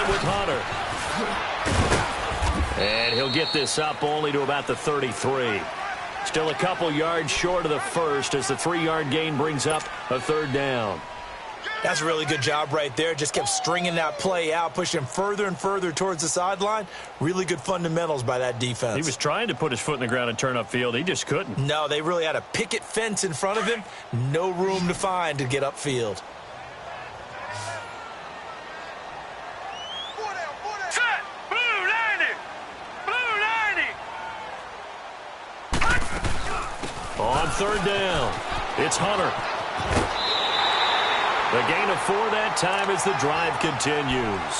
with Hunter. And he'll get this up only to about the 33. Still a couple yards short of the first as the 3-yard gain brings up a third down. That's a really good job right there. Just kept stringing that play out, pushing further and further towards the sideline. Really good fundamentals by that defense. He was trying to put his foot in the ground and turn upfield. He just couldn't. No, they really had a picket fence in front of him. No room to find to get upfield. Set! Blue 90! Blue 90! On third down, it's Hunter. The gain of 4 that time as the drive continues.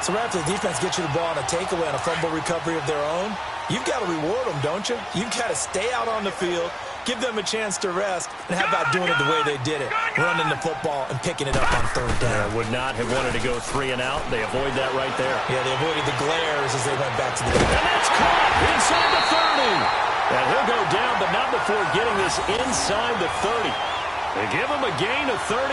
So right after the defense gets you the ball on a takeaway and a fumble recovery of their own, you've got to reward them, don't you? You've got to stay out on the field, give them a chance to rest, and how about doing it the way they did it? Running the football and picking it up on third down. Would not have wanted to go 3 and out. They avoid that right there. Yeah, they avoided the glares as they went back to the game. And that's caught inside the 30. And he'll go down, but not before getting this inside the 30. They give him a gain of 38.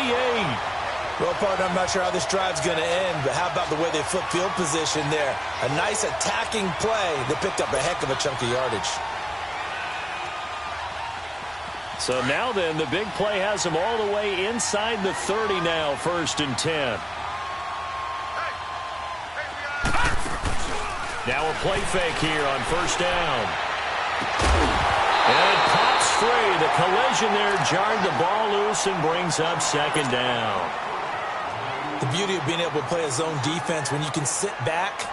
Well, partner, I'm not sure how this drive's going to end, but how about the way they flip field position there? A nice attacking play that picked up a heck of a chunk of yardage. So now then, the big play has him all the way inside the 30 now, 1st and 10. Now a play fake here on 1st down. And it pops free. The collision there jarred the ball loose and brings up 2nd down. The beauty of being able to play a zone defense when you can sit back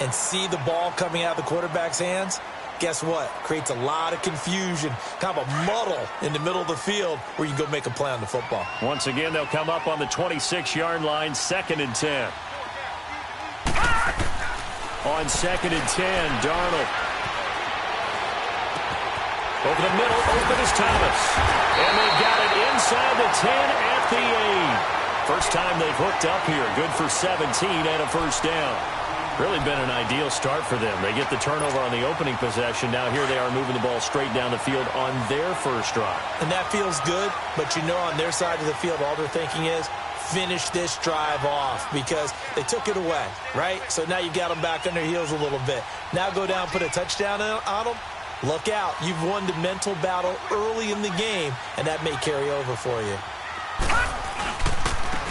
and see the ball coming out of the quarterback's hands, guess what? Creates a lot of confusion, kind of a muddle in the middle of the field where you can go make a play on the football. Once again, they'll come up on the 26-yard line, 2nd and 10. On 2nd and 10, Darnold. Over the middle, open is Thomas. And they got it inside the 10 at the 8. First time they've hooked up here. Good for 17 and a 1st down. Really been an ideal start for them. They get the turnover on the opening possession. Now here they are moving the ball straight down the field on their first drive. And that feels good, but you know on their side of the field, all they're thinking is, finish this drive off because they took it away, right? So now you've got them back on their heels a little bit. Now go down, put a touchdown on them. Look out. You've won the mental battle early in the game, and that may carry over for you.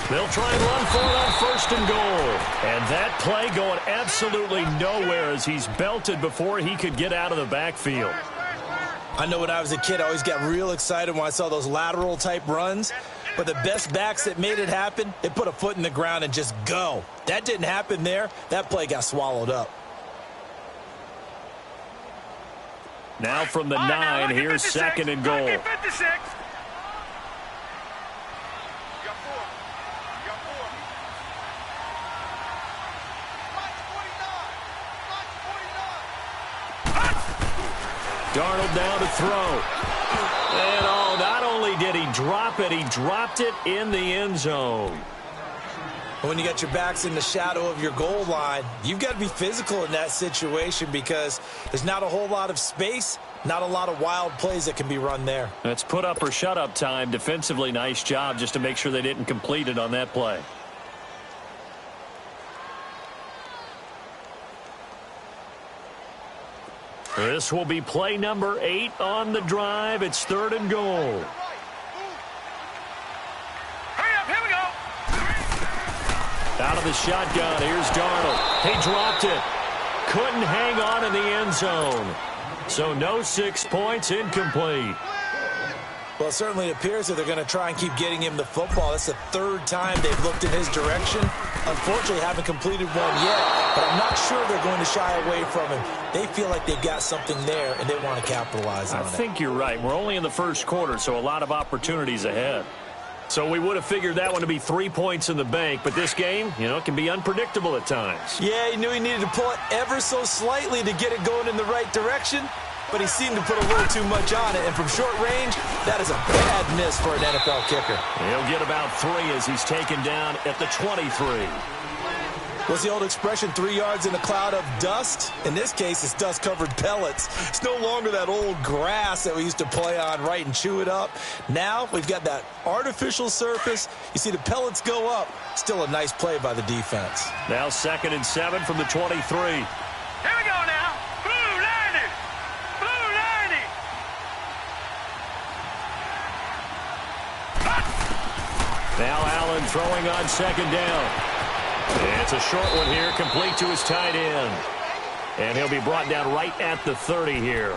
They'll try and run for it on 1st and goal. And that play going absolutely nowhere as he's belted before he could get out of the backfield. I know when I was a kid, I always got real excited when I saw those lateral-type runs. But the best backs that made it happen, they put a foot in the ground and just go. That didn't happen there. That play got swallowed up. Now from the 9, here's 2nd and goal. Darnold down to throw. And not only did he drop it, he dropped it in the end zone. When you got your backs in the shadow of your goal line, you've got to be physical in that situation because there's not a whole lot of space, not a lot of wild plays that can be run there. That's put up or shut up time. Defensively, nice job just to make sure they didn't complete it on that play. This will be play number 8 on the drive. It's 3rd and goal. Out of the shotgun, here's Darnold. He dropped it. Couldn't hang on in the end zone. So no 6 points, incomplete. Well, it certainly appears that they're going to try and keep getting him the football. That's the 3rd time they've looked in his direction. Unfortunately, haven't completed one yet, but I'm not sure they're going to shy away from him. They feel like they've got something there, and they want to capitalize on it. I think you're right. We're only in the first quarter, so a lot of opportunities ahead. So we would have figured that one to be 3 points in the bank, but this game, it can be unpredictable at times. Yeah, he knew he needed to pull it ever so slightly to get it going in the right direction, but he seemed to put a little too much on it, and from short range, that is a bad miss for an NFL kicker. He'll get about 3 as he's taken down at the 23. What's the old expression, 3 yards in a cloud of dust? In this case, it's dust-covered pellets. It's no longer that old grass that we used to play on, right, and chew it up. Now we've got that artificial surface. You see the pellets go up. Still a nice play by the defense. Now 2nd and 7 from the 23. Here we go now. Blue 90. Blue 90. Now Allen throwing on 2nd down. It's a short one here, complete to his tight end. And he'll be brought down right at the 30 here.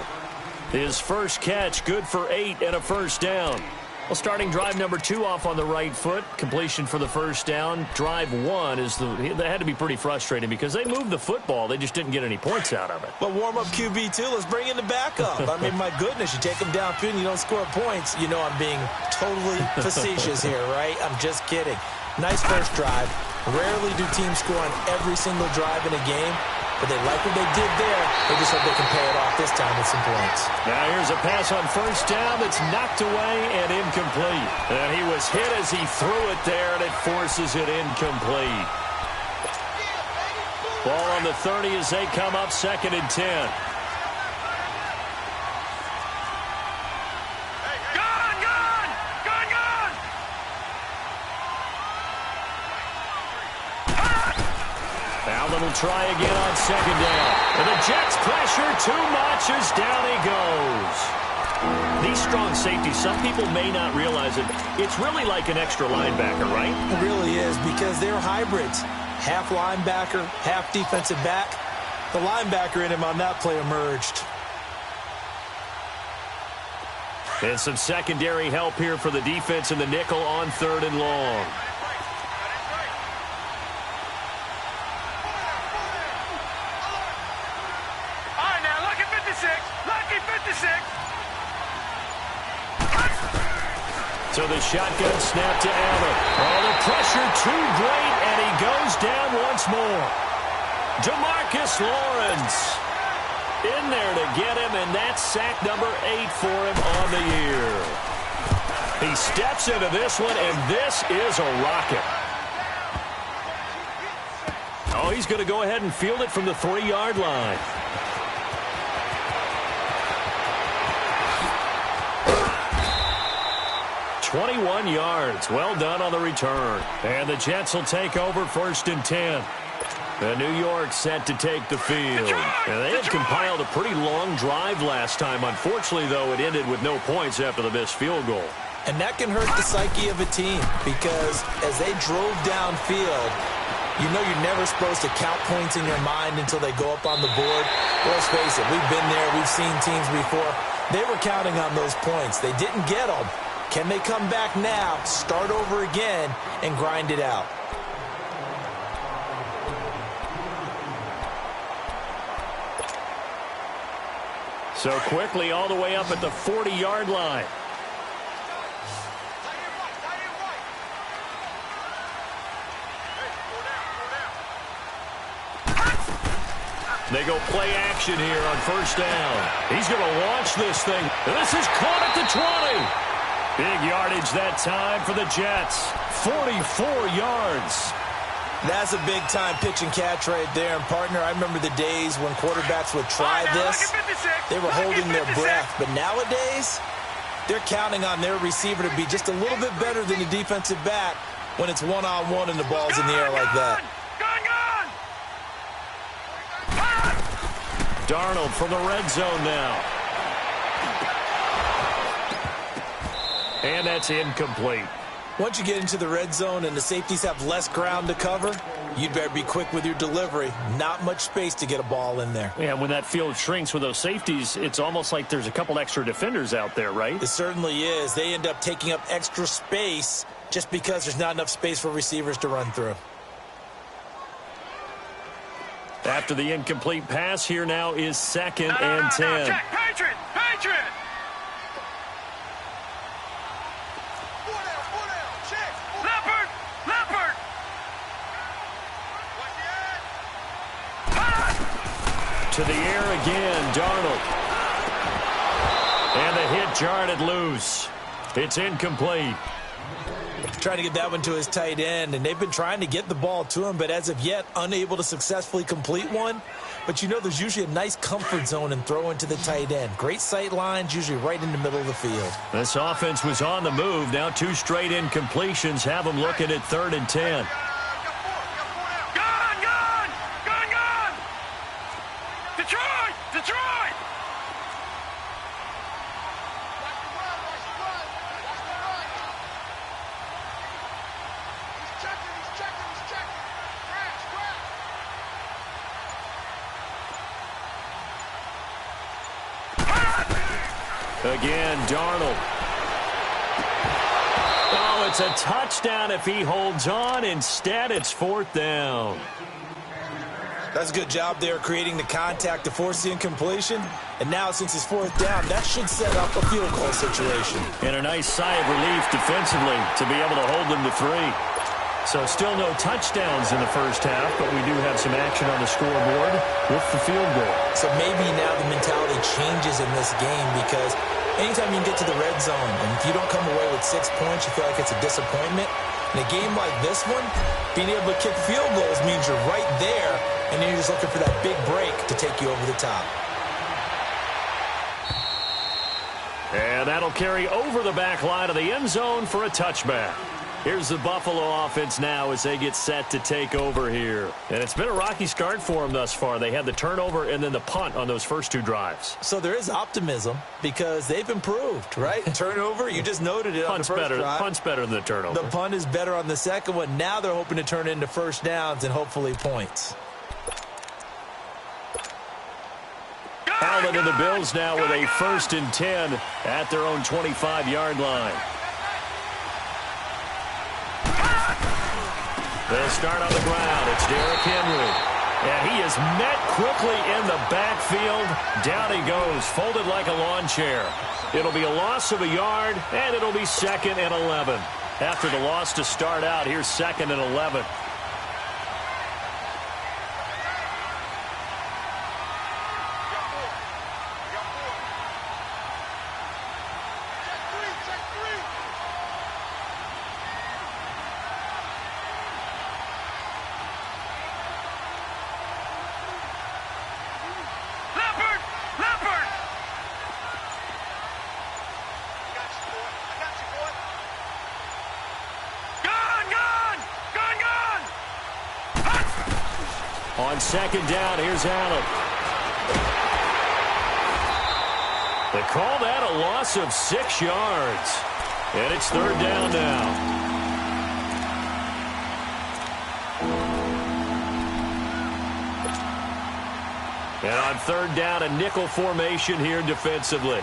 His first catch, good for 8 and a first down. Well, starting drive number 2 off on the right foot. Completion for the first down. Drive 1 that had to be pretty frustrating because they moved the football. They just didn't get any points out of it. But warm-up QB2, let's bring in the backup. I mean, my goodness, you take them downfield and you don't score points. You know I'm being totally facetious here, right? I'm just kidding. Nice first drive. Rarely do teams score on every single drive in a game, but they like what they did there. They just hope they can pay it off this time with some points. Now here's a pass on first down that's knocked away and incomplete. And he was hit as he threw it there, and it forces it incomplete. Ball on the 30 as they come up 2nd and 10. Will try again on 2nd down. And the Jets pressure too much as down he goes. These strong safeties, some people may not realize it. It's really like an extra linebacker, right? It really is because they're hybrids. Half linebacker, half defensive back. The linebacker in him on that play emerged. And some secondary help here for the defense in the nickel on 3rd and long. So the shotgun snap to Allen. Oh, the pressure too great, and he goes down once more. DeMarcus Lawrence in there to get him, and that's sack number 8 for him on the year. He steps into this one, and this is a rocket. Oh, he's going to go ahead and field it from the 3-yard line. 21 yards. Well done on the return. And the Jets will take over 1st and 10. And New York set to take the field. And they had compiled a pretty long drive last time. Unfortunately, though, it ended with no points after the missed field goal. And that can hurt the psyche of a team because as they drove downfield, you know you're never supposed to count points in your mind until they go up on the board. Well, let's face it, we've been there. We've seen teams before. They were counting on those points. They didn't get them. Can they come back now, start over again, and grind it out? So quickly all the way up at the 40-yard line. They go play action here on 1st down. He's going to launch this thing. And this is caught at the 20. Big yardage that time for the Jets. 44 yards. That's a big-time pitch and catch right there. And, partner, I remember the days when quarterbacks would try this. They were holding their breath. But nowadays, they're counting on their receiver to be just a little bit better than the defensive back when it's one-on-one and the ball's in the air like that. Darnold from the red zone now. And that's incomplete. Once you get into the red zone and the safeties have less ground to cover, you'd better be quick with your delivery. Not much space to get a ball in there. Yeah, when that field shrinks with those safeties, it's almost like there's a couple extra defenders out there, right? It certainly is. They end up taking up extra space just because there's not enough space for receivers to run through. After the incomplete pass, here now is 2nd and 10. Check. Patriot! Patriot! Leopard! Leopard! To the air again, Darnold. And the hit jarred it loose. It's incomplete. Trying to get that one to his tight end, and they've been trying to get the ball to him, but as of yet, unable to successfully complete one. But you know there's usually a nice comfort zone in throwing to the tight end. Great sight lines, usually right in the middle of the field. This offense was on the move. Now 2 straight incompletions have them looking at 3rd and 10. Gone! Detroit! Again, Darnold. Oh, it's a touchdown if he holds on. Instead, it's 4th down. That's a good job there creating the contact to force the incompletion. And now, since it's 4th down, that should set up a field goal situation. And a nice sigh of relief defensively to be able to hold them to 3. So still no touchdowns in the first half, but we do have some action on the scoreboard with the field goal. So maybe now the mentality changes in this game because anytime you can get to the red zone, and if you don't come away with 6 points, you feel like it's a disappointment. In a game like this one, being able to kick field goals means you're right there, and then you're just looking for that big break to take you over the top. And that'll carry over the back line of the end zone for a touchback. Here's the Buffalo offense now as they get set to take over here. And it's been a rocky start for them thus far. They had the turnover and then the punt on those first 2 drives. So there is optimism because they've improved, right? Turnover, you just noted it on the first drive. Punt's better than the turnover. The punt is better on the second one. Now they're hoping to turn into first downs and hopefully points. Allen and the Bills now with a 1st and 10 at their own 25-yard line. They'll start on the ground. It's Derrick Henry. And he is met quickly in the backfield. Down he goes, folded like a lawn chair. It'll be a loss of a yard, and it'll be 2nd and 11. After the loss to start out, here's 2nd and 11. On 2nd down, here's Allen. They call that a loss of 6 yards. And it's 3rd down now. And on 3rd down, a nickel formation here defensively.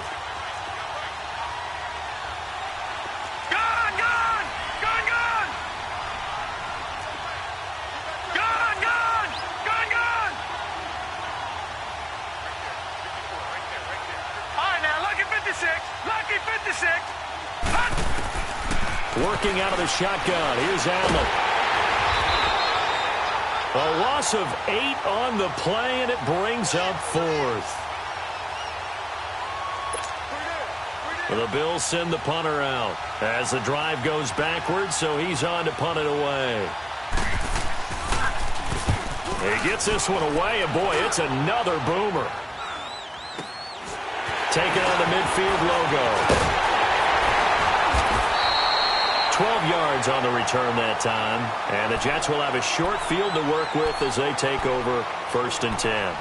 Working out of the shotgun. Here's Allen. A loss of 8 on the play, and it brings up 4th. The Bills send the punter out as the drive goes backwards, so he's on to punt it away. He gets this one away, and boy, it's another boomer. Taking on the midfield logo. 12 yards on the return that time. And the Jets will have a short field to work with as they take over 1st and 10.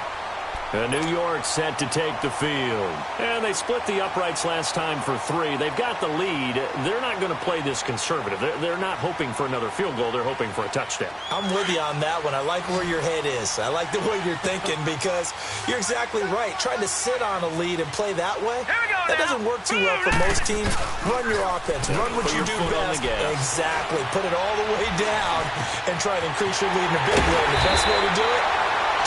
New York set to take the field. And they split the uprights last time for 3. They've got the lead. They're not going to play this conservative. They're not hoping for another field goal. They're hoping for a touchdown. I'm with you on that one. I like where your head is. I like the way you're thinking because you're exactly right. Trying to sit on a lead and play that way, that doesn't work too well for most teams. Run your offense. Run what you do best. Exactly. Put it all the way down and try to increase your lead in a big way. The best way to do it,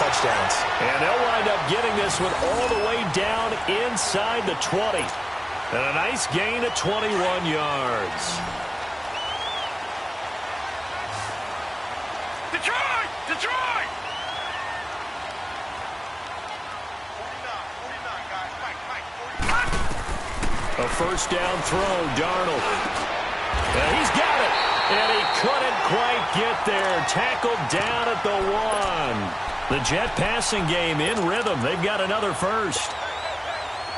touchdowns. And they'll wind up getting this one all the way down inside the 20. And a nice gain of 21 yards. Detroit! Detroit! 49, guys. A 1st down throw, Darnold. And he's got it. And he couldn't quite get there. Tackled down at the 1. The Jet passing game in rhythm. They've got another first.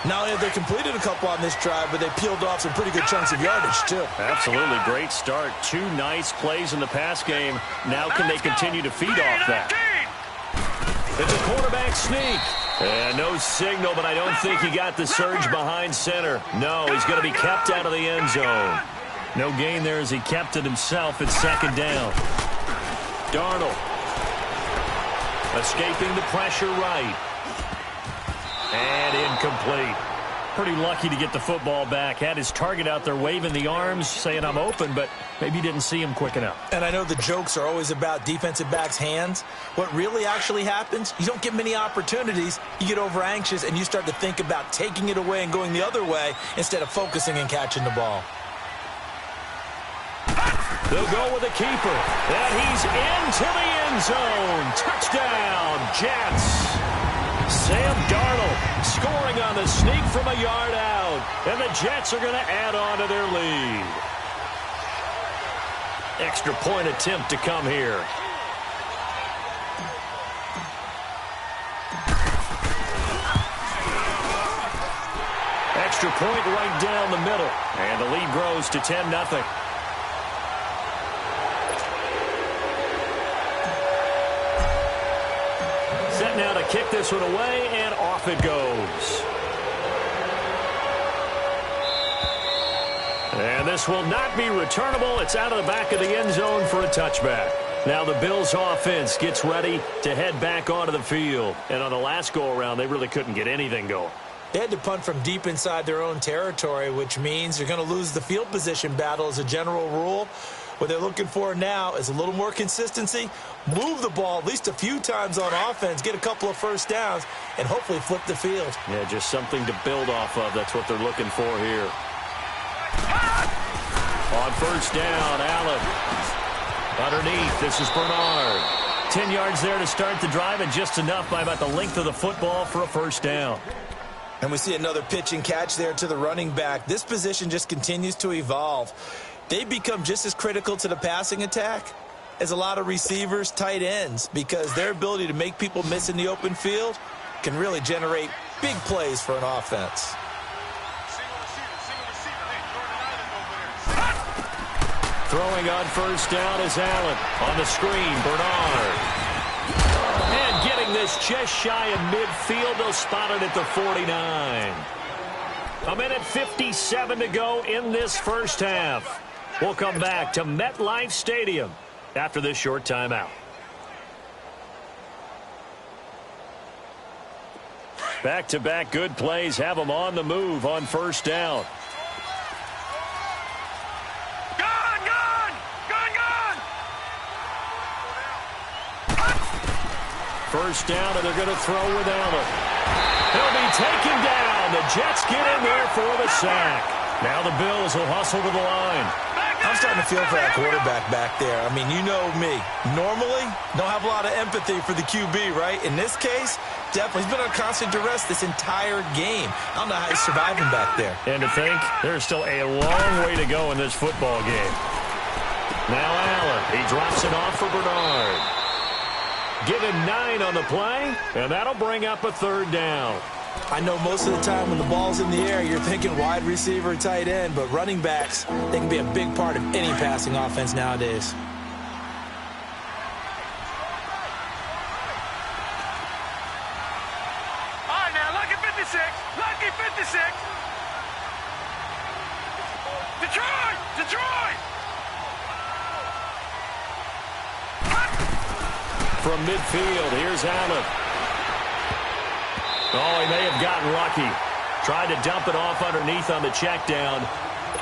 Not only have they completed a couple on this drive, but they peeled off some pretty good chunks of yardage, too. Absolutely great start. 2 nice plays in the pass game. Now can they continue to feed off that? It's a quarterback sneak. And no signal, but I don't think he got the surge behind center. No, he's going to be kept out of the end zone. No gain there as he kept it himself at second down. Darnold. Escaping the pressure right. And incomplete. Pretty lucky to get the football back. Had his target out there waving the arms, saying I'm open, but maybe didn't see him quick enough. And I know the jokes are always about defensive backs' hands. What really actually happens, you don't get many opportunities. You get over anxious, and you start to think about taking it away and going the other way instead of focusing and catching the ball. They'll go with a keeper. And he's into the end zone. Touchdown, Jets. Sam Darnold scoring on the sneak from a yard out. And the Jets are going to add on to their lead. Extra point attempt to come here. Extra point right down the middle. And the lead grows to 10-0. Set now to kick this one away, and off it goes. And this will not be returnable. It's out of the back of the end zone for a touchback. Now the Bills offense gets ready to head back onto the field. And on the last go-around, they really couldn't get anything going. They had to punt from deep inside their own territory, which means you're going to lose the field position battle as a general rule. What they're looking for now is a little more consistency, move the ball at least a few times on offense, get a couple of first downs, and hopefully flip the field. Yeah, just something to build off of. That's what they're looking for here. On first down, Allen. Underneath, this is Bernard. 10 yards there to start the drive, and just enough by about the length of the football for a first down. And we see another pitch and catch there to the running back. This position just continues to evolve. They become just as critical to the passing attack as a lot of receivers, tight ends, because their ability to make people miss in the open field can really generate big plays for an offense. Throwing on first down is Allen. On the screen, Bernard. And getting this just shy of midfield. They'll spot it at the 49. A minute 57 to go in this first half. We'll come back to MetLife Stadium after this short timeout. Back-to-back good plays have them on the move on first down. First down, and they're going to throw with Allen. He'll be taken down. The Jets get in there for the sack. Now the Bills will hustle to the line. I'm starting to feel for that quarterback back there. I mean, you know me. Normally, don't have a lot of empathy for the QB, right? In this case, definitely. He's been on constant duress this entire game. I don't know how he's surviving back there. And to think, there's still a long way to go in this football game. Now Allen. He drops it off for Bernard. Give him 9 on the play, and that'll bring up a third down. I know most of the time when the ball's in the air, you're thinking wide receiver, tight end, but running backs, they can be a big part of any passing offense nowadays. All right, now, lucky 56. Lucky 56. Detroit! Detroit! From midfield, here's Allen. Oh, he may have gotten lucky. Tried to dump it off underneath on the check down.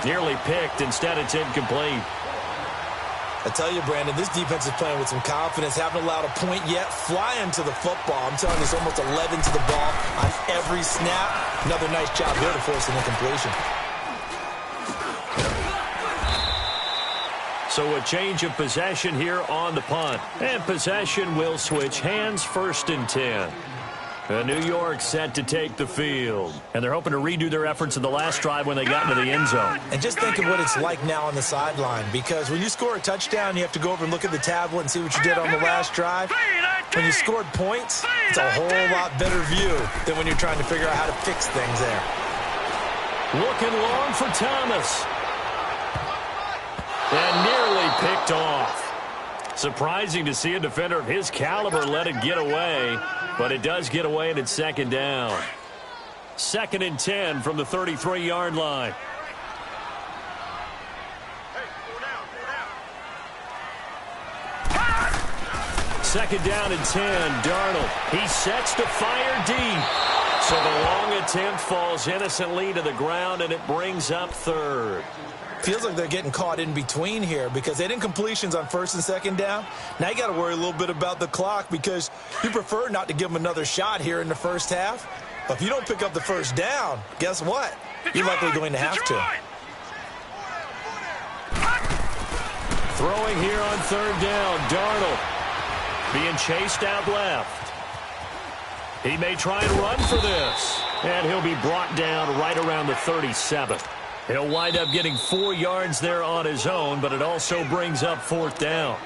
Nearly picked. Instead, it's incomplete. I tell you, Brandon, this defense is playing with some confidence. Haven't allowed a point yet. Flying to the football. I'm telling you, it's almost 11 to the ball on every snap. Another nice job here to force an incompletion. So a change of possession here on the punt. And possession will switch hands, 1st and 10. New York set to take the field. And they're hoping to redo their efforts in the last drive when they got into the end zone. And just think of what it's like now on the sideline, because when you score a touchdown, you have to go over and look at the tablet and see what you did on the last drive. When you scored points, it's a whole lot better view than when you're trying to figure out how to fix things there. Looking long for Thomas. And nearly picked off. Surprising to see a defender of his caliber let it get away, but it does get away and it's second down. 2nd and 10 from the 33-yard line. Second down and 10, Darnold. He sets to fire deep. So the long attempt falls innocently to the ground, and it brings up third. Feels like they're getting caught in between here because they didn't completions on 1st and 2nd down. Now you got to worry a little bit about the clock because you prefer not to give them another shot here in the first half. But if you don't pick up the first down, guess what? You're likely going to have to. Throwing here on 3rd down, Darnold being chased out left. He may try and run for this, and he'll be brought down right around the 37. He'll wind up getting 4 yards there on his own, but it also brings up 4th down.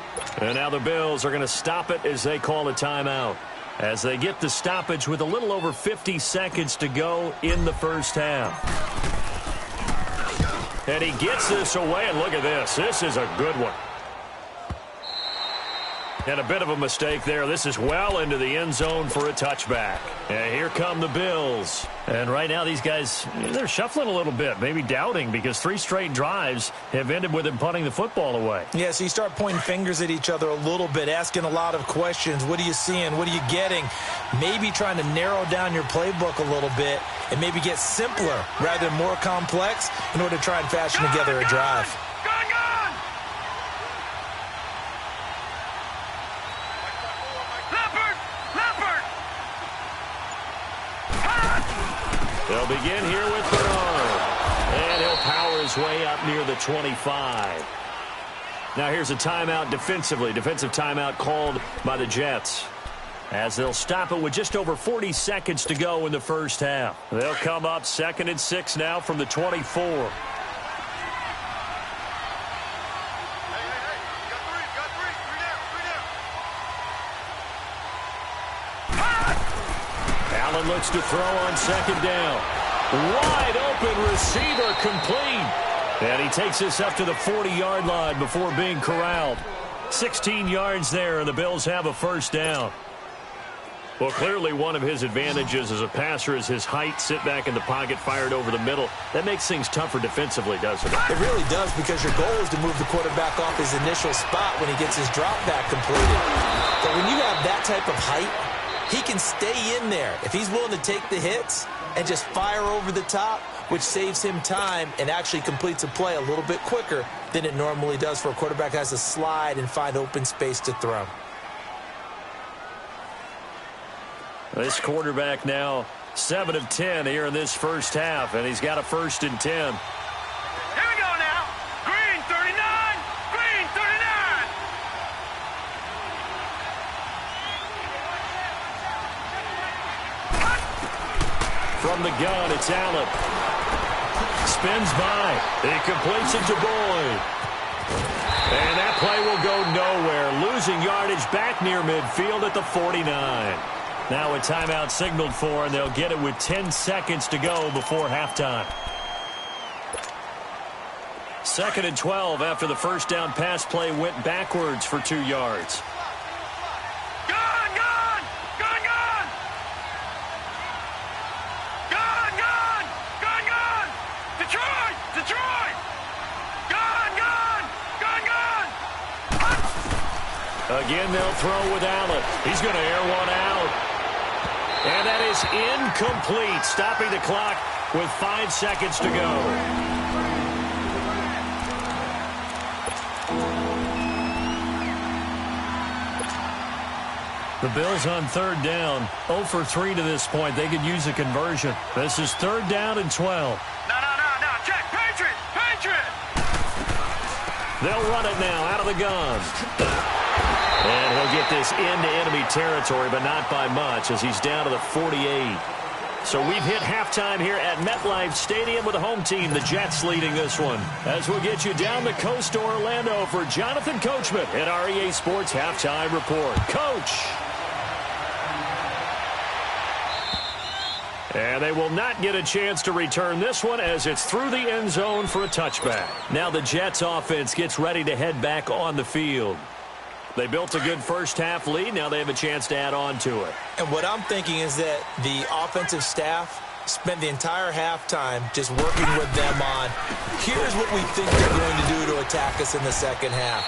And now the Bills are going to stop it as they call a timeout, as they get the stoppage with a little over 50 seconds to go in the first half. And he gets this away, and look at this. This is a good one. And a bit of a mistake there. This is well into the end zone for a touchback. And here come the Bills. And right now these guys, they're shuffling a little bit, maybe doubting, because 3 straight drives have ended with them punting the football away. Yeah, so you start pointing fingers at each other a little bit, asking a lot of questions. What are you seeing? What are you getting? Maybe trying to narrow down your playbook a little bit and maybe get simpler rather than more complex in order to try and fashion together a drive. They'll begin here with Bernard. And he'll power his way up near the 25. Now here's a timeout defensively. Defensive timeout called by the Jets, as they'll stop it with just over 40 seconds to go in the first half. They'll come up 2nd and 6 now from the 24. Allen looks to throw on 2nd down. Wide open receiver, complete. And he takes this up to the 40-yard line before being corralled. 16 yards there, and the Bills have a first down. Well, clearly one of his advantages as a passer is his height. Sit back in the pocket, fired over the middle. That makes things tougher defensively, doesn't it? It really does, because your goal is to move the quarterback off his initial spot when he gets his drop back completed. But when you have that type of height, he can stay in there if he's willing to take the hits and just fire over the top, which saves him time and actually completes a play a little bit quicker than it normally does for a quarterback who has to slide and find open space to throw. This quarterback now 7 of 10 here in this first half, and he's got a 1st and 10. Here we go now. Green 39. Green 39. From the gun, it's Allen. Spins by. He completes it to Boyd. And that play will go nowhere. Losing yardage back near midfield at the 49. Now a timeout signaled for, and they'll get it with 10 seconds to go before halftime. 2nd and 12 after the first down pass play went backwards for 2 yards. Again, they'll throw with Allen. He's going to air one out. And that is incomplete, stopping the clock with 5 seconds to go. The Bills on 3rd down, 0 for 3 to this point. They could use a conversion. This is 3rd down and 12. No. Check. Patriot. They'll run it now out of the gun. And he'll get this into enemy territory, but not by much, as he's down to the 48. So we've hit halftime here at MetLife Stadium with the home team, the Jets, leading this one. As we'll get you down the coast to Orlando for Jonathan Coachman at our EA Sports Halftime Report. Coach! And they will not get a chance to return this one as it's through the end zone for a touchback. Now the Jets offense gets ready to head back on the field. They built a good first-half lead. Now they have a chance to add on to it. And what I'm thinking is that the offensive staff spent the entire halftime just working with them on, here's what we think they're going to do to attack us in the second half.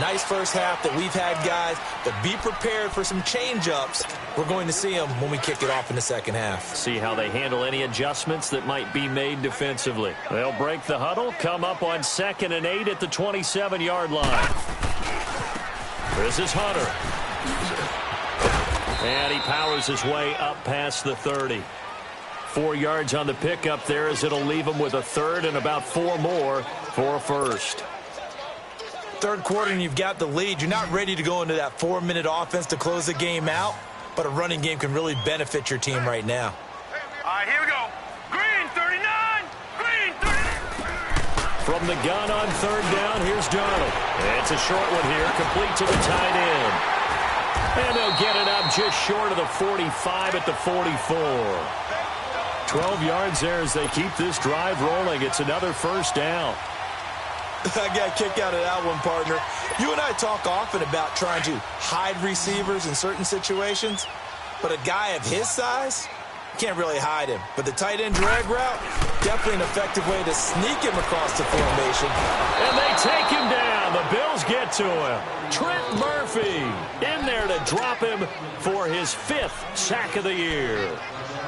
Nice first half that we've had, guys, but be prepared for some change-ups. We're going to see them when we kick it off in the second half. See how they handle any adjustments that might be made defensively. They'll break the huddle, come up on 2nd and 8 at the 27-yard line. This is Hunter. And he powers his way up past the 30. 4 yards on the pickup there, as it'll leave him with a third and about 4 more for a first. Third quarter and you've got the lead. You're not ready to go into that 4-minute offense to close the game out, but a running game can really benefit your team right now. All right, here we go. Green, 39. Green, 39. From the gun on third down, here's Darnold. It's a short one here, complete to the tight end. And they'll get it up just short of the 45 at the 44. 12 yards there as they keep this drive rolling. It's another first down. I got a kick out of that one, partner. You and I talk often about trying to hide receivers in certain situations, but a guy of his size, can't really hide him. But the tight end drag route, definitely an effective way to sneak him across the formation. And they take him down. The Bills get to him. Trent Murphy in there to drop him for his 5th sack of the year.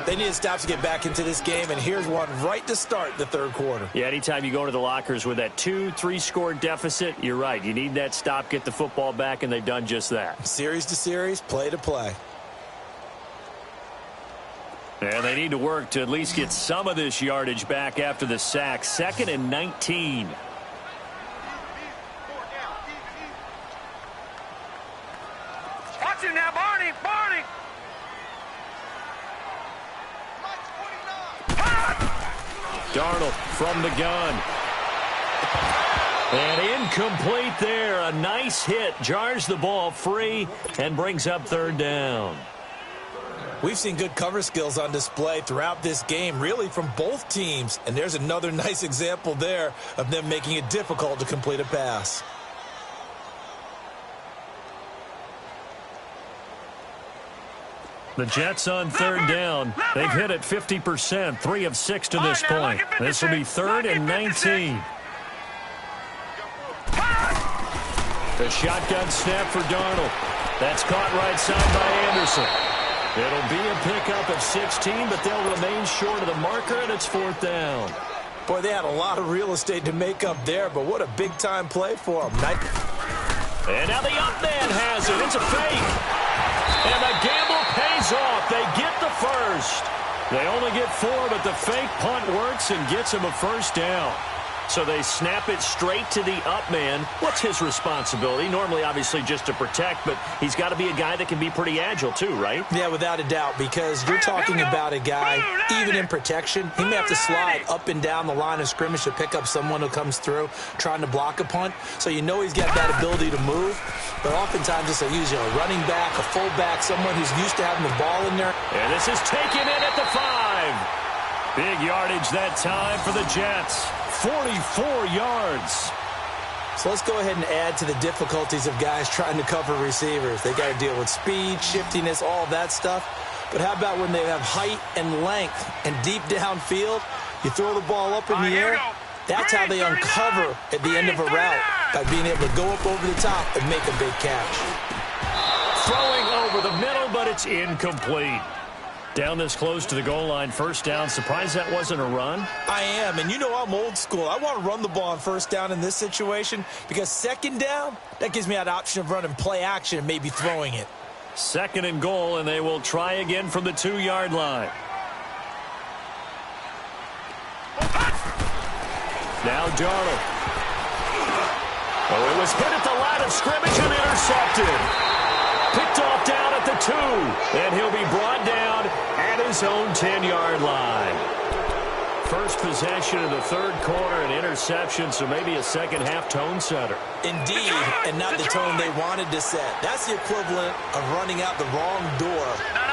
They need to stop to get back into this game, and here's one right to start the third quarter. Yeah, anytime you go to the lockers with that 2-3 score deficit, you're right. You need that stop, get the football back, and they've done just that. Series to series, play to play. And they need to work to at least get some of this yardage back after the sack. 2nd and 19. Watch it now, Barney. Barney. Darnold from the gun. And incomplete there. A nice hit. Jars the ball free and brings up third down. We've seen good cover skills on display throughout this game, really from both teams. And there's another nice example there of them making it difficult to complete a pass. The Jets on third down. They've hit it 50%, 3 of 6 to this point. This will be 3rd and 19. The shotgun snap for Darnold. That's caught right side by Anderson. It'll be a pickup of 16, but they'll remain short of the marker, and it's 4th down. Boy, they had a lot of real estate to make up there, but what a big-time play for them. And now the up man has it. It's a fake. And the gamble pays off. They get the first. They only get 4, but the fake punt works and gets them a first down. So they snap it straight to the up man. What's his responsibility? Normally, obviously, just to protect, but he's got to be a guy that can be pretty agile too, right? Yeah, without a doubt, because you're talking about a guy, even in protection, he may have to slide up and down the line of scrimmage to pick up someone who comes through trying to block a punt. So you know he's got that ability to move, but oftentimes it's usually a running back, a fullback, someone who's used to having the ball in there. And this is taken in at the 5. Big yardage that time for the Jets. 44 yards. So let's go ahead and add to the difficulties of guys trying to cover receivers. They got to deal with speed, shiftiness, all that stuff. But how about when they have height and length and deep downfield? You throw the ball up in the air. That's how they uncover at the end of a route, by being able to go up over the top and make a big catch. Throwing over the middle, but it's incomplete. Down this close to the goal line, first down. Surprised that wasn't a run? I am, and you know I'm old school. I want to run the ball on first down in this situation because second down, that gives me that option of running play action and maybe throwing it. 2nd and goal, and they will try again from the 2-yard line. Now Darnold. Oh, it was hit at the line of scrimmage and intercepted. picked off down at the 2. And he'll be brought down at his own 10-yard line. First possession of the third quarter, an interception, so maybe a second-half tone setter. Indeed, and not the tone they wanted to set. That's the equivalent of running out the wrong door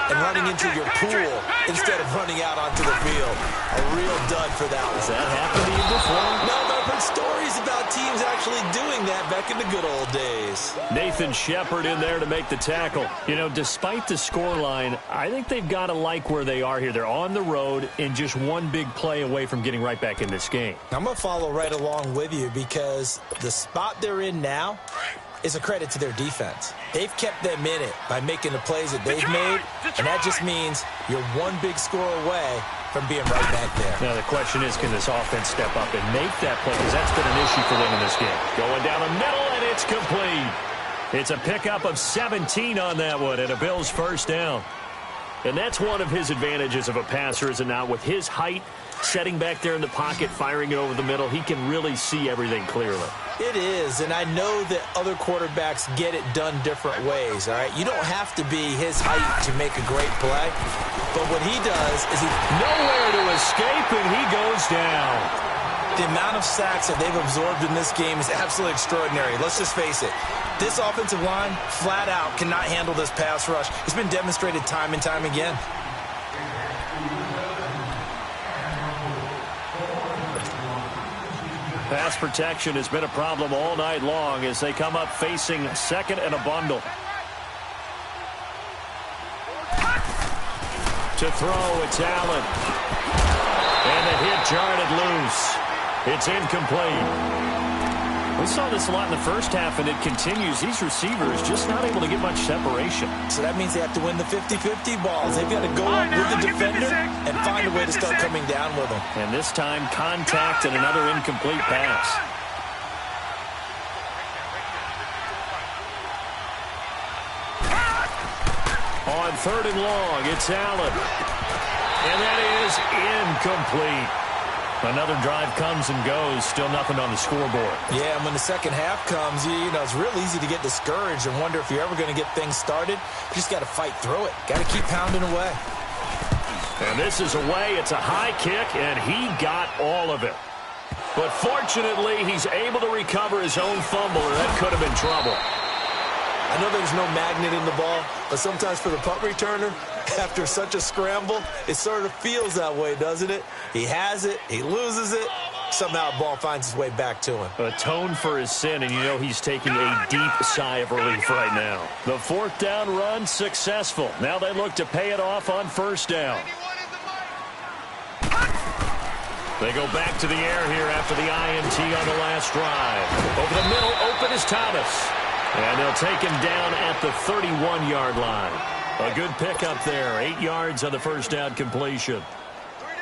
and running into your pool instead of running out onto the field. A real dud for that one. Has that happened to you before? No, but I've heard stories about teams actually doing that back in the good old days. Nathan Shepard in there to make the tackle. You know, despite the scoreline, I think they've got to like where they are here. They're on the road and just one big play away from getting right back in this game. I'm going to follow right along with you because the spot they're in now is a credit to their defense. They've kept them in it by making the plays that they've made, and that just means you're one big score away from being right back there. Now, the question is, can this offense step up and make that play? Because that's been an issue for them in this game. Going down the middle, and it's complete. It's a pickup of 17 on that one, and a Bills first down. And that's one of his advantages of a passer, is it not? With his height, setting back there in the pocket, firing it over the middle, he can really see everything clearly. It is, and I know that other quarterbacks get it done different ways, all right? You don't have to be his height to make a great play, but what he does is he... Nowhere to escape, and he goes down. The amount of sacks that they've absorbed in this game is absolutely extraordinary. Let's just face it. This offensive line, flat out, cannot handle this pass rush. It's been demonstrated time and time again. Pass protection has been a problem all night long as they come up facing second and a bundle. To throw, it's Allen. And the hit jarred it loose. It's incomplete. We saw this a lot in the first half, and it continues. These receivers just not able to get much separation. So that means they have to win the 50-50 balls. They've got to go up with the defender and find a way to start coming down with them. And this time, contact and another incomplete pass. On third and long, it's Allen. And that is incomplete. Another drive comes and goes, still nothing on the scoreboard. Yeah, and when the second half comes, you know, it's real easy to get discouraged and wonder if you're ever going to get things started. You just got to fight through it. Got to keep pounding away. And this is away. It's a high kick, and he got all of it. But fortunately, he's able to recover his own fumble, or that could have been trouble. I know there's no magnet in the ball, but sometimes for the punt returner, after such a scramble, it sort of feels that way, doesn't it? He has it, he loses it, somehow the ball finds its way back to him. Atone for his sin, and you know he's taking a deep sigh of relief right now. The fourth down run successful. Now they look to pay it off on first down. They go back to the air here after the INT on the last drive. Over the middle, open is Thomas. And they'll take him down at the 31-yard line. A good pickup there. 8 yards on the first down completion.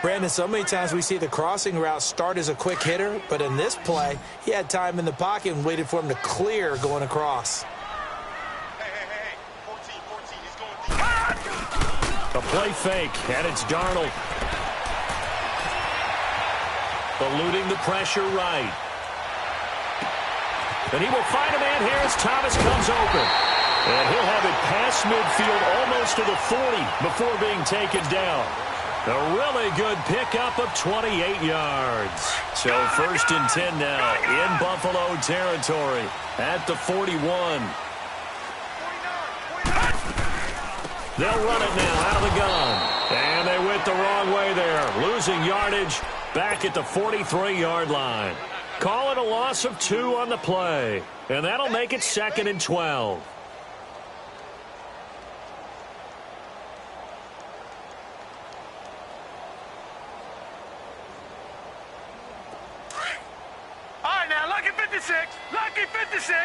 Brandon, so many times we see the crossing route start as a quick hitter, but in this play, he had time in the pocket and waited for him to clear going across. Hey. 14, he's going deep. A play fake, and it's Darnold. Eluding the pressure right. And he will find a man here as Thomas comes open. And he'll have it past midfield almost to the 40 before being taken down. A really good pickup of 28 yards. So first and 10 now in Buffalo territory at the 41. They'll run it now out of the gun. And they went the wrong way there. Losing yardage back at the 43-yard line. Call it a loss of 2 on the play. And that'll make it 2nd and 12. All right, now, lucky 56. Lucky 56.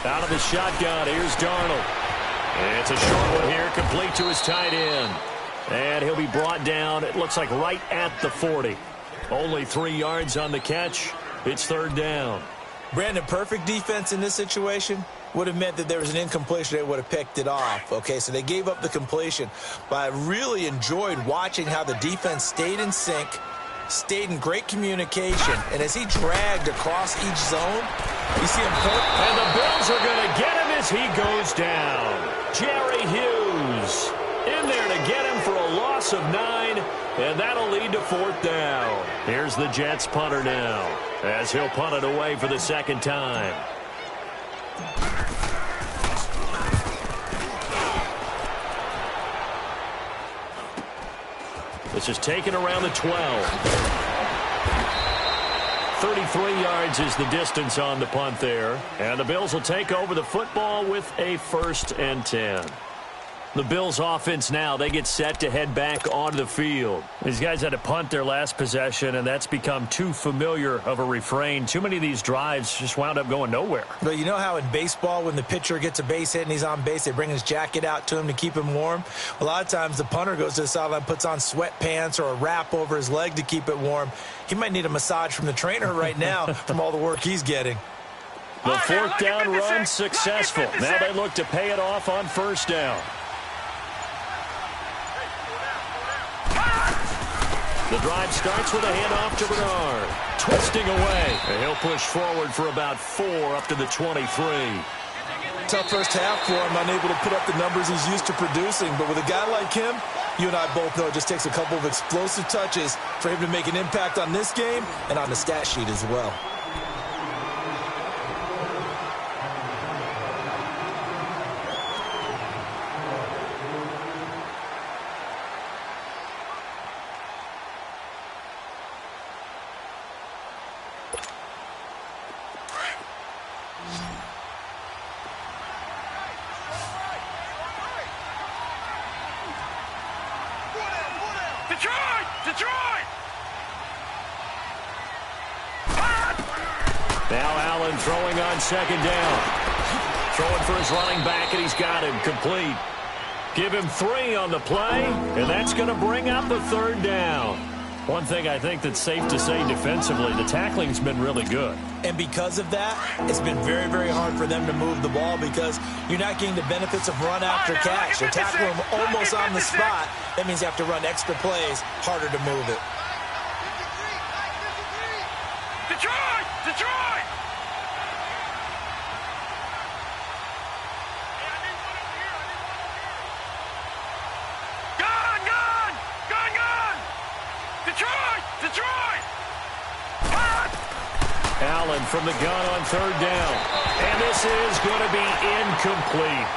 Out of the shotgun, here's Darnold. It's a short one here, complete to his tight end. And he'll be brought down, it looks like right at the 40. Only 3 yards on the catch. It's third down. Brandon, perfect defense in this situation would have meant that there was an incompletion. They would have picked it off. Okay, so they gave up the completion. But I really enjoyed watching how the defense stayed in sync stayed in great communication, and as he dragged across each zone, you see him pull. And the Bills are going to get him as he goes down. Jerry Hughes in there to get him for a loss of 9, and that'll lead to 4th down. Here's the Jets punter now, as he'll punt it away for the second time. This is taken around the 12. 33 yards is the distance on the punt there. And the Bills will take over the football with a 1st and 10. The Bills offense now, they get set to head back onto the field. These guys had to punt their last possession, and that's become too familiar of a refrain. Too many of these drives just wound up going nowhere. But you know how in baseball, when the pitcher gets a base hit and he's on base, they bring his jacket out to him to keep him warm? A lot of times the punter goes to the sideline, puts on sweatpants or a wrap over his leg to keep it warm. He might need a massage from the trainer right now from all the work he's getting. The 4th down run successful. Now they look to pay it off on 1st down. The drive starts with a handoff to Bernard. Twisting away. And he'll push forward for about 4 up to the 23. Tough first half for him, unable to put up the numbers he's used to producing. But with a guy like him, you and I both know it just takes a couple of explosive touches for him to make an impact on this game and on the stat sheet as well. Now Allen throwing on 2nd down. Throwing for his running back, and he's got him complete. Give him 3 on the play, and that's going to bring up the 3rd down. One thing I think that's safe to say defensively, the tackling's been really good. And because of that, it's been very, very hard for them to move the ball because you're not getting the benefits of run after catch. You're tackling them almost on the spot. That means you have to run extra plays, harder to move it. Detroit! Detroit! Gun! Gun! Gun! Gun! Detroit! Detroit! Allen from the gun on 3rd down. And this is going to be incomplete.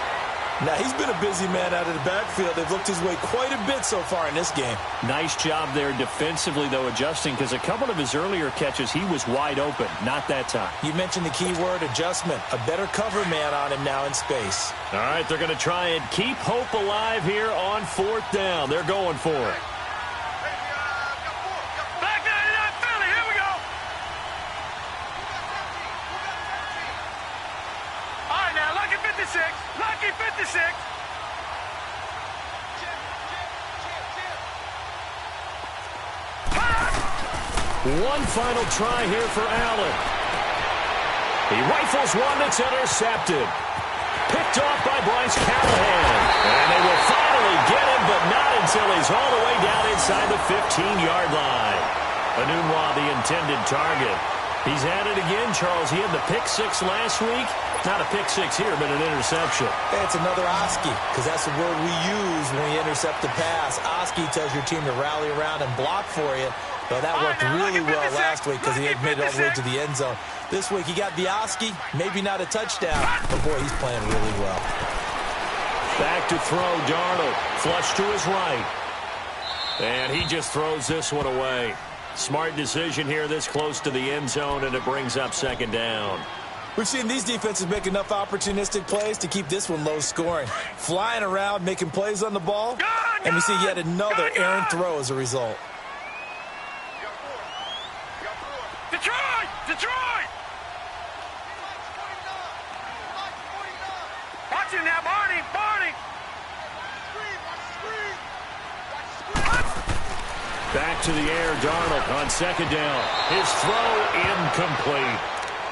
Now, he's been a busy man out of the backfield. They've looked his way quite a bit so far in this game. Nice job there defensively, though, adjusting, because a couple of his earlier catches, he was wide open. Not that time. You mentioned the key word, adjustment. A better cover man on him now in space. All right, they're going to try and keep hope alive here on 4th down. They're going for it. Back there in that Philly. Here we go. All right, now, lucky 56. Lucky 56. One final try here for Allen. He rifles one that's intercepted. Picked off by Bryce Callahan. And they will finally get him, but not until he's all the way down inside the 15-yard line. Anunwa, the intended target. He's at it again, Charles. He had the pick 6 last week. Not a pick 6 here, but an interception. Hey, it's another Oski, because that's the word we use when we intercept the pass. Oski tells your team to rally around and block for you. But that worked really well last week because he had made it all the way to the end zone. This week he got the Oski, maybe not a touchdown, but boy, he's playing really well. Back to throw, Darnold. Flush to his right. And he just throws this one away. Smart decision here this close to the end zone, and it brings up 2nd down. We've seen these defenses make enough opportunistic plays to keep this one low scoring. Flying around, making plays on the ball, and we see yet another errant throw as a result. Detroit! Detroit! Watch him now, Barney! Barney! Back to the air, Darnold on 2nd down. His throw incomplete.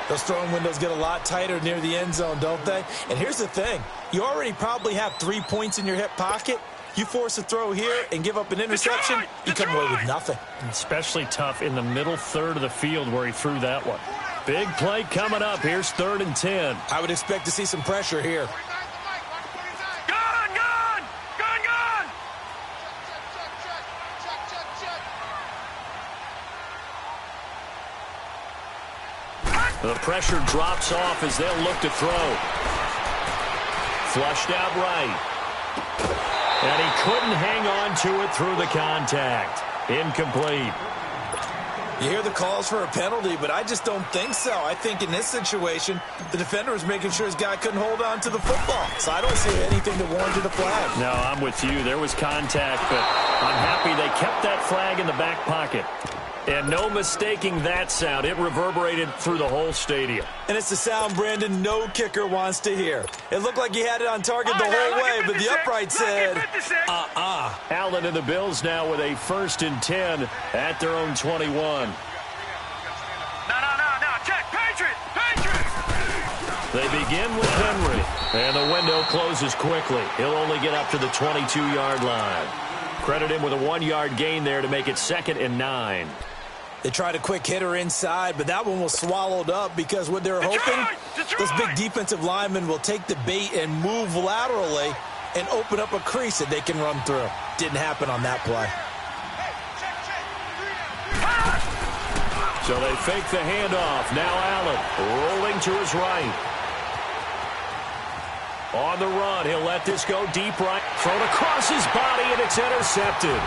Those throwing windows get a lot tighter near the end zone, don't they? And here's the thing. You already probably have 3 points in your hip pocket. You force a throw here and give up an interception, you come away with nothing. Especially tough in the middle third of the field where he threw that one. Big play coming up. Here's 3rd and 10. I would expect to see some pressure here. The pressure drops off as they'll look to throw. Flushed out right. And he couldn't hang on to it through the contact. Incomplete. You hear the calls for a penalty, but I just don't think so. I think in this situation, the defender was making sure his guy couldn't hold on to the football. So I don't see anything that warranted a flag. No, I'm with you. There was contact, but I'm happy they kept that flag in the back pocket. And no mistaking that sound. It reverberated through the whole stadium. And it's the sound, Brandon, no kicker wants to hear. It looked like he had it on target the whole way, but the upright said, Allen and the Bills now with a 1st and 10 at their own 21. No. Check. Patriots. They begin with Henry. And the window closes quickly. He'll only get up to the 22-yard line. Credit him with a 1-yard gain there to make it 2nd and 9. They tried a quick hitter inside, but that one was swallowed up because what they're hoping, those big defensive linemen will take the bait and move laterally and open up a crease that they can run through. Didn't happen on that play. So they fake the handoff. Now Allen rolling to his right. On the run, he'll let this go deep right. Thrown across his body, and it's intercepted.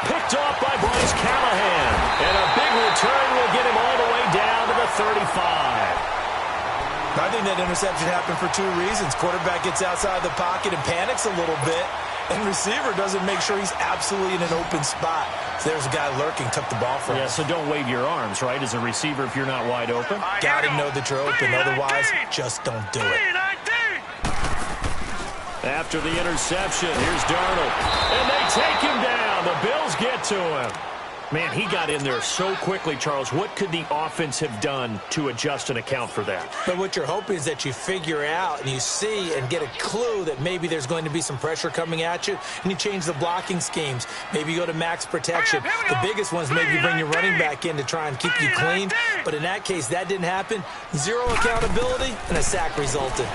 Picked off by Bryce Callahan. And a big return will get him all the way down to the 35. I think that interception happened for 2 reasons. Quarterback gets outside the pocket and panics a little bit. And receiver doesn't make sure he's absolutely in an open spot. So there's a guy lurking, took the ball from him. Yeah, so don't wave your arms, right, as a receiver if you're not wide open. Got to know that you're open. Otherwise, just don't do it. After the interception, here's Darnold. And they take him down. The Bills get to him. Man, he got in there so quickly, Charles. What could the offense have done to adjust and account for that? But what you're hoping is that you figure out and you see and get a clue that maybe there's going to be some pressure coming at you, and you change the blocking schemes. Maybe you go to max protection. The biggest ones, maybe you bring your running back in to try and keep you clean. But in that case, that didn't happen. 0 accountability, and a sack resulted.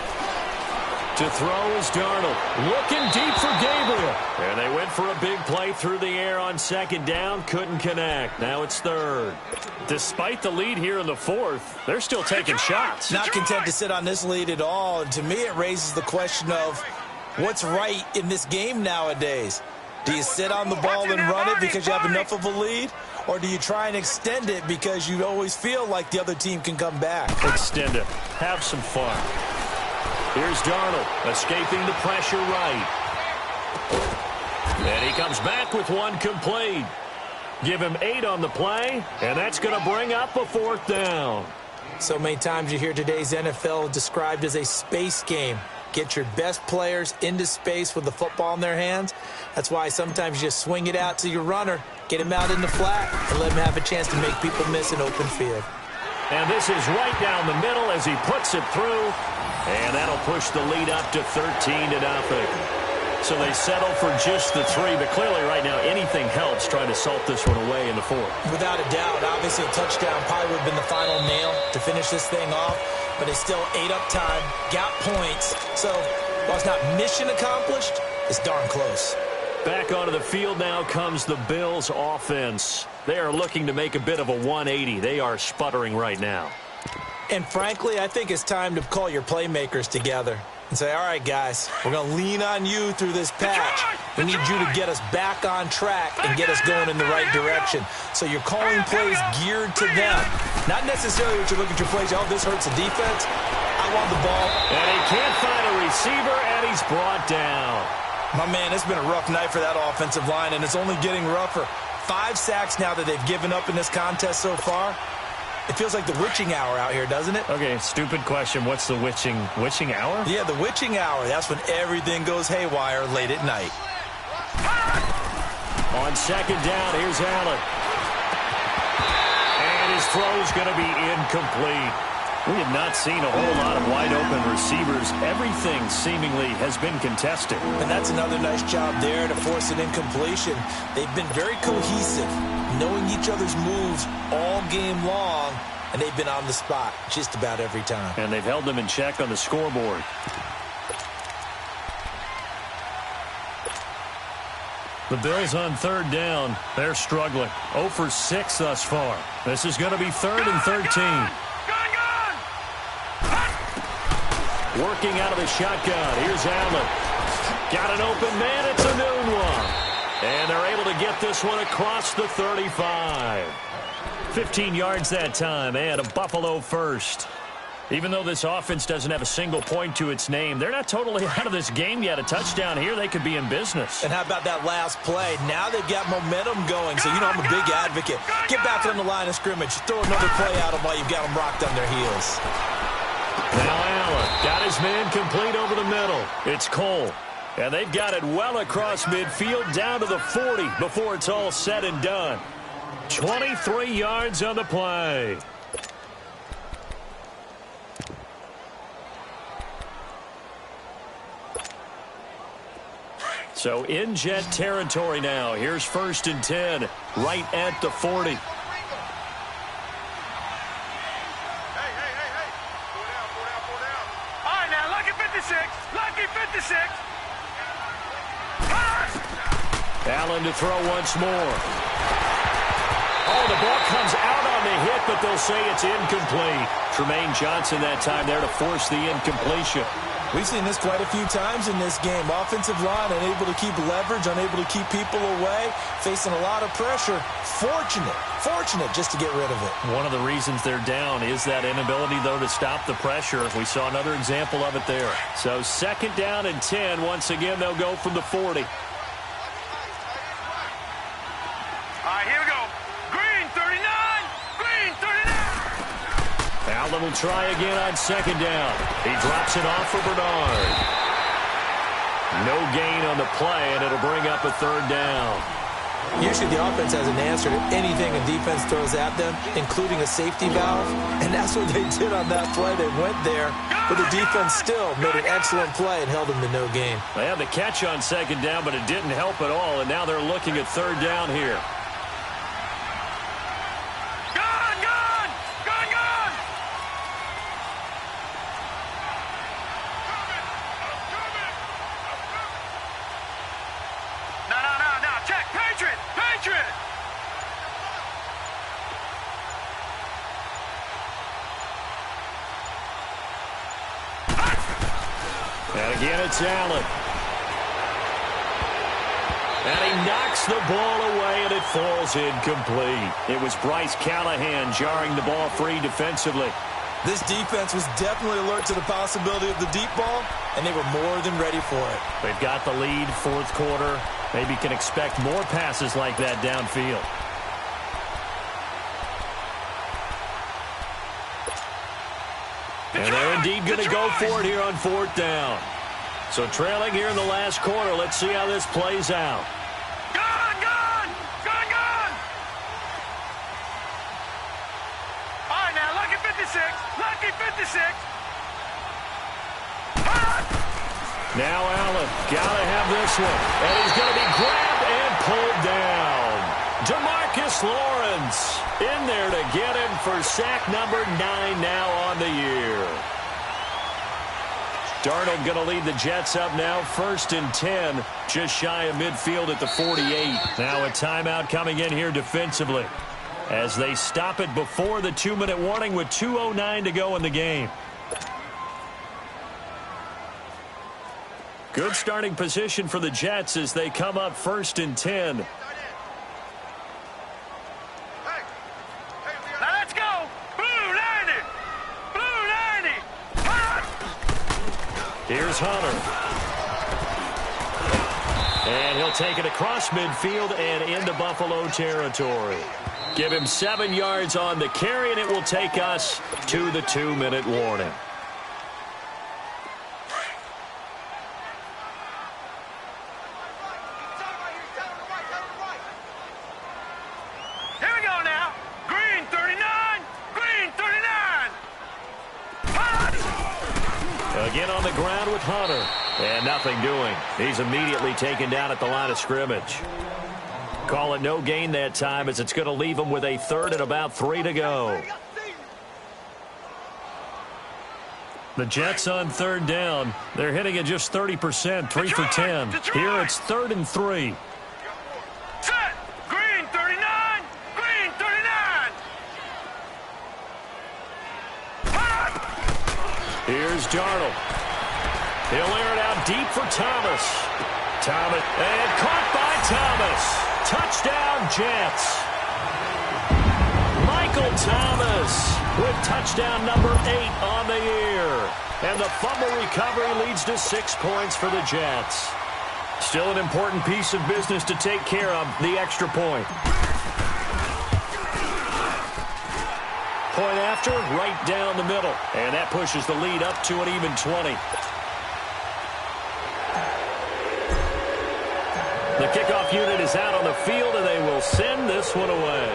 To throw is Darnold. Looking deep for Gabriel. And they went for a big play through the air on 2nd down. Couldn't connect. Now it's 3rd. Despite the lead here in the 4th, they're still taking shots. Not content to sit on this lead at all. And to me, it raises the question of what's right in this game nowadays. Do you sit on the ball and run it because you have enough of a lead? Or do you try and extend it because you always feel like the other team can come back? Extend it. Have some fun. Here's Darnold, escaping the pressure right. And he comes back with one complete. Give him 8 on the play, and that's going to bring up a 4th down. So many times you hear today's NFL described as a space game. Get your best players into space with the football in their hands. That's why sometimes you just swing it out to your runner, get him out in the flat, and let him have a chance to make people miss an open field. And this is right down the middle as he puts it through. And that'll push the lead up to 13-0. So they settle for just the 3, but clearly right now anything helps trying to salt this one away in the 4th. Without a doubt, obviously a touchdown probably would have been the final nail to finish this thing off, but it's still 8 up time, got points. So while it's not mission accomplished, it's darn close. Back onto the field now comes the Bills offense. They are looking to make a bit of a 180. They are sputtering right now. And frankly, I think it's time to call your playmakers together and say, all right, guys, we're going to lean on you through this patch. We need you to get us back on track and get us going in the right direction. So you're calling plays geared to them. Not necessarily what you look at your plays, oh, this hurts the defense. I want the ball. And he can't find a receiver, and he's brought down. My man, it's been a rough night for that offensive line, and it's only getting rougher. 5 sacks now that they've given up in this contest so far. It feels like the witching hour out here, doesn't it? Okay, stupid question. What's the witching hour? Yeah, the witching hour. That's when everything goes haywire late at night. On 2nd down, here's Allen. And his throw's going to be incomplete. We have not seen a whole lot of wide-open receivers. Everything seemingly has been contested. And that's another nice job there to force an incompletion. They've been very cohesive, knowing each other's moves all game long, and they've been on the spot just about every time. And they've held them in check on the scoreboard. The Bills on third down. They're struggling. 0 for 6 thus far. This is going to be 3rd and 13. Working out of the shotgun. Here's Allen. Got an open man. It's a noon one. And they're able to get this one across the 35. 15 yards that time and a Buffalo first. Even though this offense doesn't have a single point to its name, they're not totally out of this game yet. A touchdown here, they could be in business. And how about that last play? Now they've got momentum going. So, you know, I'm a big advocate. Get back on the line of scrimmage. Throw another play at them while you've got them rocked on their heels. Now Allen got his man complete over the middle. It's Cole. And they've got it well across midfield down to the 40 before it's all said and done. 23 yards on the play. So in Jet territory now. Here's 1st and 10 right at the 40. Allen to throw once more. Oh, the ball comes out on the hit, but they'll say it's incomplete. Tremaine Johnson that time there to force the incompletion. We've seen this quite a few times in this game. Offensive line unable to keep leverage, unable to keep people away, facing a lot of pressure. Fortunate just to get rid of it. One of the reasons they're down is that inability, though, to stop the pressure. We saw another example of it there. So 2nd down and 10. Once again, they'll go from the 40. Here we go. Green 39. Green 39. Allen will try again on 2nd down. He drops it off for Bernard. No gain on the play, and it'll bring up a 3rd down. Usually the offense has an answer to anything a defense throws at them, including a safety valve. And that's what they did on that play. They went there, but the defense still made an excellent play and held them to no gain. They had the catch on 2nd down, but it didn't help at all, and now they're looking at 3rd down here. And again, it's Allen. And he knocks the ball away, and it falls incomplete. It was Bryce Callahan jarring the ball free defensively. This defense was definitely alert to the possibility of the deep ball, and they were more than ready for it. They've got the lead, 4th quarter. Maybe can expect more passes like that downfield. And they're indeed going to go for it here on 4th down. So trailing here in the last quarter. Let's see how this plays out. Gone! All right, now, lucky 56. Lucky 56. Now Allen, gotta have this one. And he's going to be grabbed and pulled down. DeMarcus Lawrence in there to get him for sack number 9 now on the year. Darnold going to lead the Jets up now, 1st and 10, just shy of midfield at the 48. Now a timeout coming in here defensively as they stop it before the 2-minute warning with 2:09 to go in the game. Good starting position for the Jets as they come up 1st and 10. Here's Hunter. And he'll take it across midfield and into Buffalo territory. Give him 7 yards on the carry, and it will take us to the 2-minute warning. Here we go now. Green 39. Green 39. Again on the ground with Hunter. And nothing doing. He's immediately taken down at the line of scrimmage. Call it no gain that time as it's going to leave him with a third and about 3 to go. The Jets on third down. They're hitting at just 30%, 3 for 10. Here it's 3rd and 3. Set. Green 39. Green 39. Here's Darnold. He'll air it out deep for Thomas. Thomas, and caught by Thomas. Touchdown, Jets. Michael Thomas with touchdown number 8 on the year. And the fumble recovery leads to 6 points for the Jets. Still an important piece of business to take care of, the extra point. Point after, right down the middle. And that pushes the lead up to an even 20. The kickoff unit is out on the field, and they will send this one away.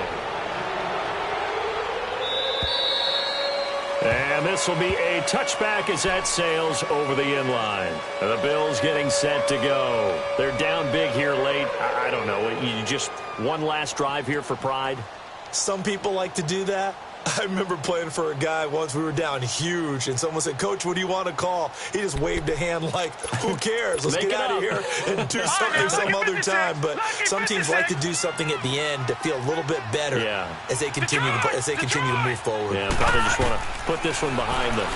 And this will be a touchback as that sails over the inline. The Bills getting set to go. They're down big here late. I don't know. You just one last drive here for pride? Some people like to do that. I remember playing for a guy once. We were down huge, and someone said, "Coach, what do you want to call?" He just waved a hand like, who cares? Let's get out of here and do something some other time. But some teams like to do something at the end to feel a little bit better as they continue to move forward. Yeah, probably just want to put this one behind them.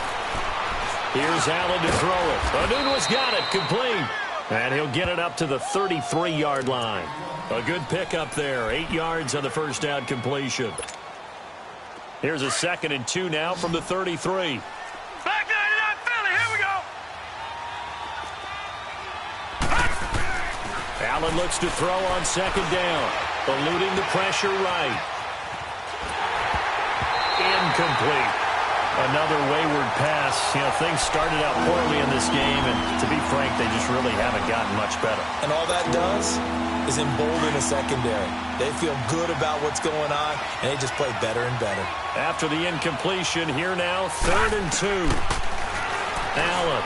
Here's Allen to throw it. Onunu's got it, complete. And he'll get it up to the 33-yard line. A good pickup there, 8 yards on the first down completion. Here's a 2nd and 2 now from the 33. Back 99 Philly, here we go. Allen looks to throw on 2nd down. Eluding the pressure right. Incomplete. Another wayward pass. You know, things started out poorly in this game, and to be frank, they just really haven't gotten much better. And all that does is embolden a secondary. They feel good about what's going on, and they just play better and better. After the incompletion, here now, 3rd and 2. Allen.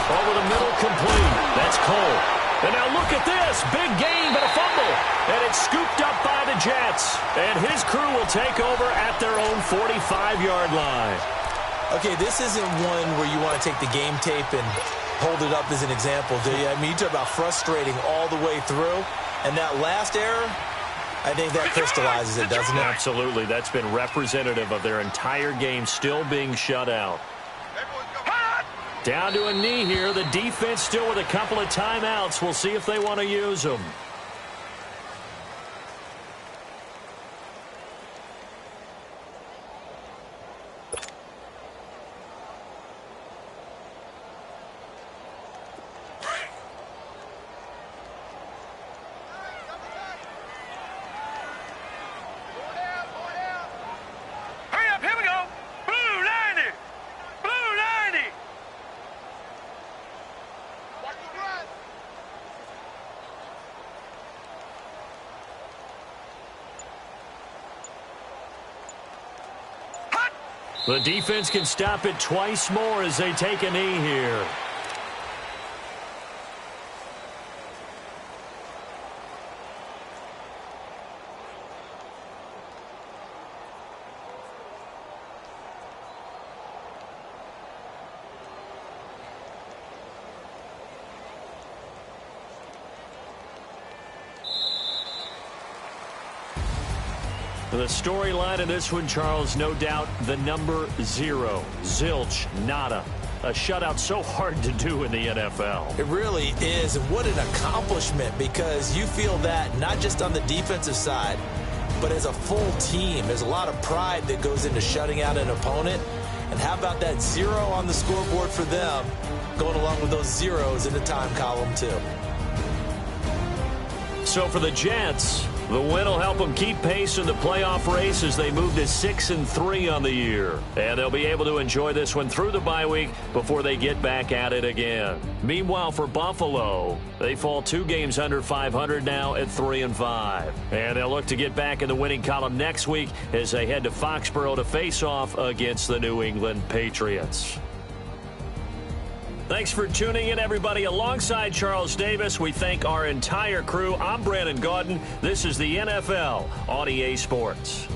Over the middle, complete. That's Cole. And now look at this. Big gain, but a fumble. And it's scooped up by the Jets. And his crew will take over at their own 45-yard line. Okay, this isn't one where you want to take the game tape and hold it up as an example, do you? I mean, you talk about frustrating all the way through. And that last error, I think that crystallizes it, doesn't it? Absolutely. That's been representative of their entire game still being shut out. Down to a knee here. The defense still with a couple of timeouts. We'll see if they want to use them. The defense can stop it twice more as they take a knee here. The storyline in this one, Charles, no doubt the number 0. Zilch, nada. A shutout so hard to do in the NFL. It really is, and what an accomplishment, because you feel that not just on the defensive side, but as a full team. There's a lot of pride that goes into shutting out an opponent. And how about that 0 on the scoreboard for them, going along with those zeros in the time column, too. So for the Jets, the win will help them keep pace in the playoff race as they move to 6-3 on the year. And they'll be able to enjoy this one through the bye week before they get back at it again. Meanwhile, for Buffalo, they fall 2 games under 500 now at 3-5. And they'll look to get back in the winning column next week as they head to Foxborough to face off against the New England Patriots. Thanks for tuning in, everybody. Alongside Charles Davis, we thank our entire crew. I'm Brandon Gaudin. This is the NFL on EA Sports.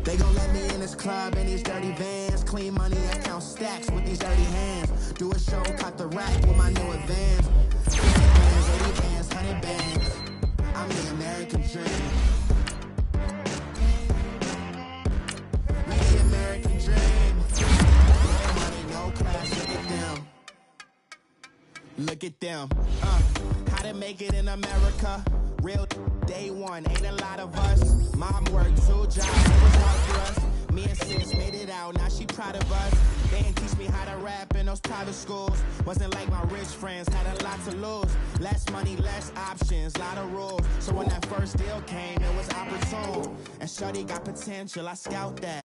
They gon' let me in this club in these dirty vans. Clean money, I count stacks with these dirty hands. Do a show, cut the rack with my new advance. 50 bands, 80 bands, 100 bands. I'm the American dream. We the American dream. No money, no class, look at them. Look at them. How to make it in America. Real day one, ain't a lot of us. Mom worked 2 jobs, it was hard for us. Me and sis made it out, now she proud of us. They didn't teach me how to rap in those private schools. Wasn't like my rich friends, had a lot to lose. Less money, less options, lot of rules. So when that first deal came, it was opportune. And shorty got potential, I scout that.